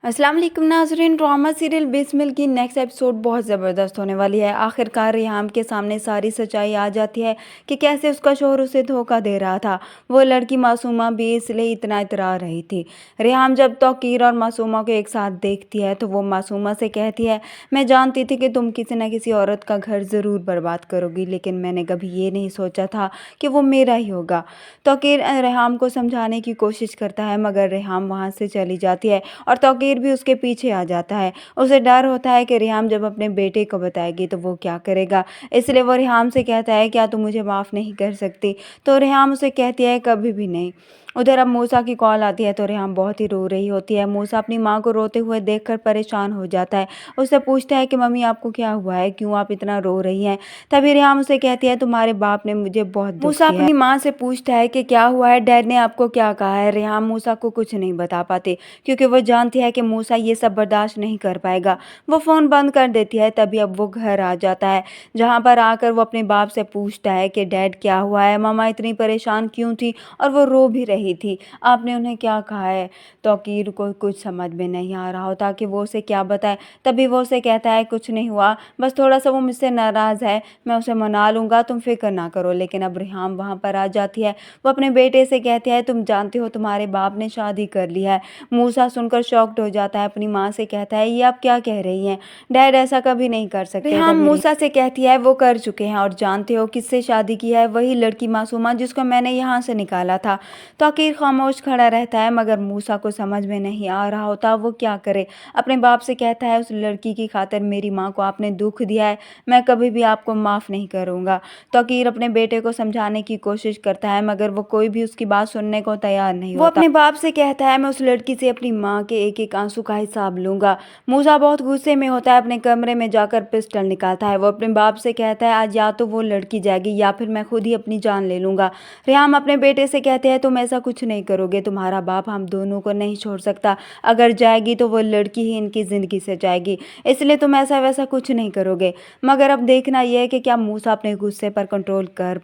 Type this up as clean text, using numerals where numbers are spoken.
अस्सलाम वालेकुम नाज़रीन। ड्रामा सीरियल बिस्मिल की नेक्स्ट एपिसोड बहुत ज़बरदस्त होने वाली है। आखिरकार रेहाम के सामने सारी सच्चाई आ जाती है कि कैसे उसका शौहर उसे धोखा दे रहा था। वो लड़की मासूमा भी इसलिए इतना इतरा रही थी। रेहाम जब तौकीर और मासूमा को एक साथ देखती है तो वो मासूमा से कहती है, मैं जानती थी कि तुम किसी न किसी औरत का घर ज़रूर बर्बाद करोगी, लेकिन मैंने कभी ये नहीं सोचा था कि वो मेरा ही होगा। तौकीर रेहाम को समझाने की कोशिश करता है, मगर रेहाम वहाँ से चली जाती है और तौकीर भी उसके पीछे आ जाता है। उसे डर होता है कि रेहाम जब अपने बेटे को बताएगी तो वो क्या करेगा, इसलिए वो रेहाम से कहता है, क्या तुम मुझे माफ़ नहीं कर सकती? तो रेहाम उसे कहती है, कभी भी नहीं। उधर अब मूसा की कॉल आती है तो रेहाम बहुत ही रो रही होती है। मूसा अपनी माँ को रोते हुए देखकर परेशान हो जाता है। उससे पूछता है कि मम्मी आपको क्या हुआ है, क्यों आप इतना रो रही हैं? तभी रेहाम उसे कहती है, तुम्हारे बाप ने मुझे बहुत दुख दिया है। मूसा अपनी माँ से पूछता है कि क्या हुआ है, डैड ने आपको क्या कहा है? रेहाम मूसा को कुछ नहीं बता पाती क्योंकि वो जानती है कि मूसा ये सब बर्दाश्त नहीं कर पाएगा। वो फ़ोन बंद कर देती है। तभी अब वो घर आ जाता है, जहाँ पर आकर वो अपने बाप से पूछता है कि डैड क्या हुआ है, मामा इतनी परेशान क्यों थी और वो रो भी रही थी, आपने उन्हें क्या कहा है? तौकीर को कुछ समझ में नहीं आ रहा होता कि वो उसे क्या बताए। तभी वो उसे कहता है, कुछ नहीं हुआ, बस थोड़ा सा वो मुझसे नाराज़ है, मैं उसे मना लूँगा, तुम फिक्र ना करो। लेकिन अब रेहाम वहाँ पर आ जाती है। वो अपने बेटे से कहती है, तुम जानते हो तुम्हारे बाप ने शादी कर ली है। मूसा सुनकर शॉक्ड हो जाता है। अपनी माँ से कहता है, ये आप क्या कह रही हैं? डैड ऐसा कभी नहीं कर सकते। रेहाम मूसा से कहती है, वो कर चुके हैं और जानते हो किससे शादी की है? वही लड़की मासूमा जिसको मैंने यहाँ से निकाला था। तौकीर खामोश खड़ा रहता है, मगर मूसा को समझ में नहीं आ रहा होता वो क्या करे। अपने बाप से कहता है, उस लड़की की खातिर मेरी माँ को आपने दुख दिया है, मैं कभी भी आपको माफ़ नहीं करूँगा। तौकीर अपने बेटे को समझाने की कोशिश करता है, मगर वो कोई भी उसकी बात सुनने को तैयार नहीं होता। वो अपने बाप से कहता है, मैं उस लड़की से अपनी माँ के एक एक आंसू का हिसाब लूँगा। मूसा बहुत गुस्से में होता है, अपने कमरे में जाकर पिस्टल निकालता है। वो अपने बाप से कहता है, आज या तो वो लड़की जाएगी या फिर मैं खुद ही अपनी जान ले लूँगा। रेहाम अपने बेटे से कहते हैं, तुम ऐसा कुछ नहीं करोगे, तुम्हारा बाप हम दोनों को नहीं छोड़ सकता। अगर जाएगी तो वो लड़की ही इनकी ज़िंदगी से जाएगी, इसलिए तुम ऐसा वैसा कुछ नहीं करोगे। मगर अब देखना यह है कि क्या मूसा अपने गुस्से पर कंट्रोल कर